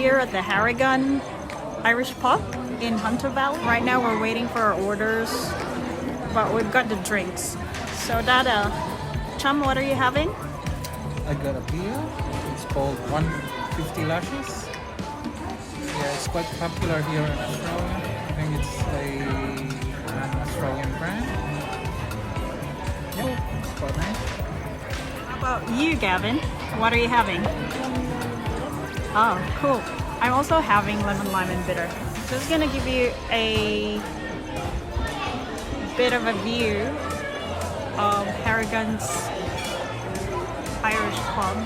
Here at the Harrigan Irish pub in Hunter Valley. Right now we're waiting for our orders, but we've got the drinks. So Dada, Chum, what are you having? I got a beer. It's called 150 Lashes. Yeah, it's quite popular here in Australia. I think it's an Australian brand. Yeah, it's quite nice. How about you, Gavin? What are you having? Oh, cool. I'm also having lemon lime and bitter. Just gonna give you a bit of a view of Harrigan's Irish pub.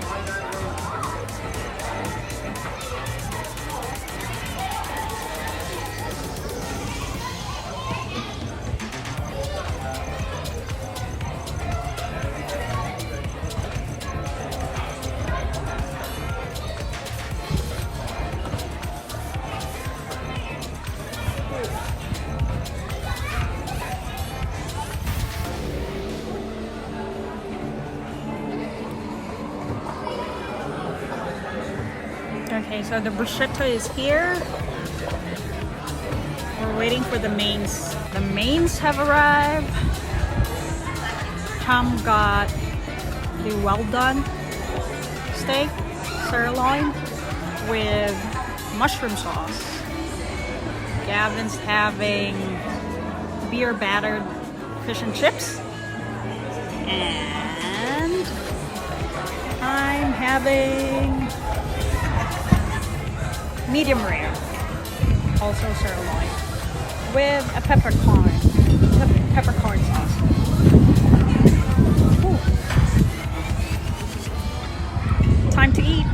Okay, so the bruschetta is here. We're waiting for the mains. The mains have arrived. Tom got the well done steak, sirloin with mushroom sauce. Gavin's having beer battered fish and chips. And I'm having medium rare, also sirloin, with a peppercorn sauce. Ooh. Time to eat.